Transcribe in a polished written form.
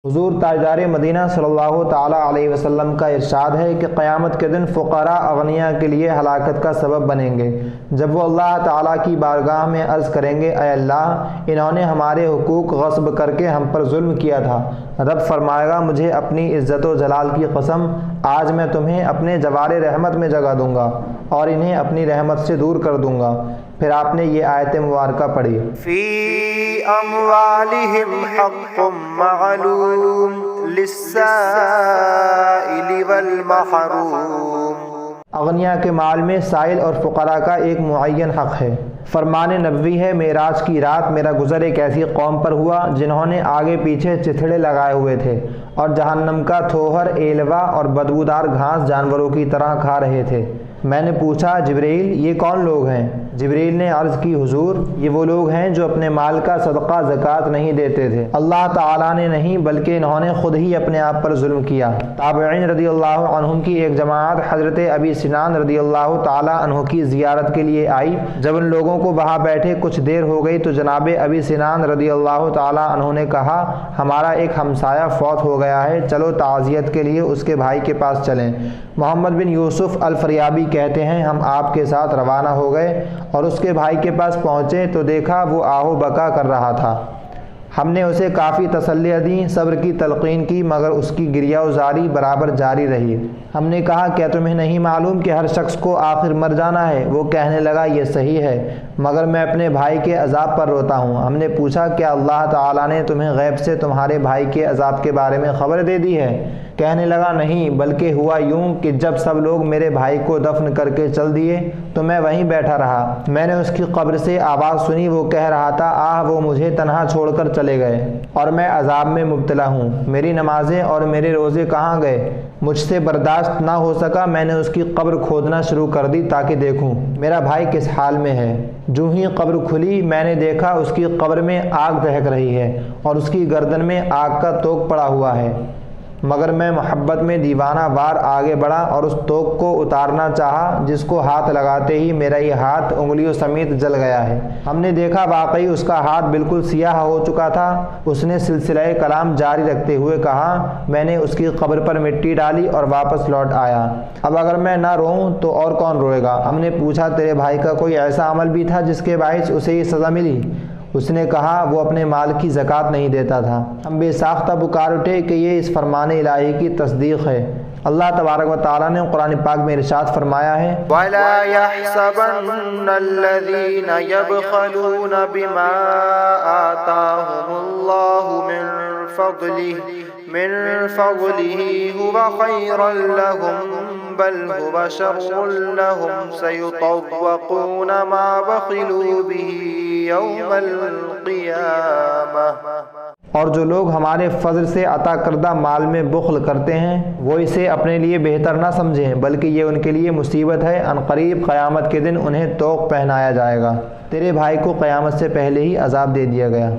حضور تاجدار مدینہ صلی اللہ تعالیٰ علیہ وسلم کا ارشاد ہے کہ قیامت کے دن فقراء اغنیاء کے لیے ہلاکت کا سبب بنیں گے۔ جب وہ اللہ تعالیٰ کی بارگاہ میں عرض کریں گے، اے اللہ، انہوں نے ہمارے حقوق غصب کر کے ہم پر ظلم کیا تھا، رب فرمائے گا، مجھے اپنی عزت و جلال کی قسم، آج میں تمہیں اپنے جوار رحمت میں جگہ دوں گا اور انہیں اپنی رحمت سے دور کر دوں گا۔ پھر آپ نے یہ آیت مبارکہ پڑھی، فی اموالہم حق معلوم للسائل والمحروم۔ اغنیاء کے مال میں سائل اور فقراء کا ایک معین حق ہے۔ فرمان نبوی ہے، معراج کی رات میرا گزر ایک ایسی قوم پر ہوا جنہوں نے آگے پیچھے چتھڑے لگائے ہوئے تھے اور جہنم کا تھوہر، ایلوا اور بدبودار گھاس جانوروں کی طرح کھا رہے تھے۔ میں نے پوچھا، جبرائیل، یہ کون لوگ ہیں؟ جبرائیل نے عرض کی، حضور، یہ وہ لوگ ہیں جو اپنے مال کا صدقہ زکوٰۃ نہیں دیتے تھے۔ اللہ تعالیٰ نے نہیں بلکہ انہوں نے خود ہی اپنے آپ پر ظلم کیا۔ تابعین رضی اللہ عنہم کی ایک جماعت حضرت ابی سنان رضی اللہ تعالیٰ عنہ کی زیارت کے لیے آئی۔ جب ان لوگوں کو وہاں بیٹھے کچھ دیر ہو گئی تو جناب ابی سنان رضی اللہ تعالیٰ عنہ نے کہا، ہمارا ایک ہمسایہ فوت ہو گیا ہے، چلو تعزیت کے لیے اس کے بھائی کے پاس چلیں۔ محمد بن یوسف الفریابی کہتے ہیں، ہم آپ کے ساتھ روانہ ہو گئے اور اس کے بھائی کے پاس پہنچے تو دیکھا وہ آہو بکا کر رہا تھا۔ ہم نے اسے کافی تسلیاں دیں، صبر کی تلقین کی، مگر اس کی گریہ وزاری برابر جاری رہی۔ ہم نے کہا، کیا تمہیں نہیں معلوم کہ ہر شخص کو آخر مر جانا ہے؟ وہ کہنے لگا، یہ صحیح ہے، مگر میں اپنے بھائی کے عذاب پر روتا ہوں۔ ہم نے پوچھا، کیا اللہ تعالیٰ نے تمہیں غیب سے تمہارے بھائی کے عذاب کے بارے میں خبر دے دی ہے؟ کہنے لگا، نہیں، بلکہ ہوا یوں کہ جب سب لوگ میرے بھائی کو دفن کر کے چل دیے تو میں وہیں بیٹھا رہا۔ میں نے اس کی قبر سے آواز سنی، وہ کہہ رہا تھا، آہ، وہ مجھے تنہا چھوڑ کر چلے گئے اور میں عذاب میں مبتلا ہوں، میری نمازیں اور میرے روزے کہاں گئے؟ مجھ سے برداشت نہ ہو سکا، میں نے اس کی قبر کھودنا شروع کر دی تاکہ دیکھوں میرا بھائی کس حال میں ہے۔ جو ہی قبر کھلی میں نے دیکھا اس کی قبر میں آگ دہک رہی ہے اور اس کی گردن میں آگ کا توق پڑا ہوا ہے، مگر میں محبت میں دیوانہ وار آگے بڑھا اور اس توق کو اتارنا چاہا، جس کو ہاتھ لگاتے ہی میرا یہ ہاتھ انگلیوں سمیت جل گیا ہے۔ ہم نے دیکھا واقعی اس کا ہاتھ بالکل سیاہ ہو چکا تھا۔ اس نے سلسلہ کلام جاری رکھتے ہوئے کہا، میں نے اس کی قبر پر مٹی ڈالی اور واپس لوٹ آیا۔ اب اگر میں نہ روؤں تو اور کون روئے گا؟ ہم نے پوچھا، تیرے بھائی کا کوئی ایسا عمل بھی تھا جس کے باعث اسے یہ سزا ملی؟ اس نے کہا، وہ اپنے مال کی زکوٰۃ نہیں دیتا تھا۔ ہم بے ساختہ پکار اٹھے کہ یہ اس فرمان الہی کی تصدیق ہے۔ اللہ تبارک و تعالیٰ نے قرآن پاک میں ارشاد فرمایا ہے، وَلَا يَحْسَبَنَّ الَّذِينَ يَبْخَلُونَ بِمَا آتَاهُمُ اللَّهُ مِنْ فَضْلِهِ هُوَ خَيْرًا لَهُمْ بل هو شر لهم سيطوقون ما بخلوا به يوم القيامة۔ اور جو لوگ ہمارے فضل سے عطا کردہ مال میں بخل کرتے ہیں وہ اسے اپنے لیے بہتر نہ سمجھیں، بلکہ یہ ان کے لیے مصیبت ہے۔ عنقریب قیامت کے دن انہیں طوق پہنایا جائے گا۔ تیرے بھائی کو قیامت سے پہلے ہی عذاب دے دیا گیا۔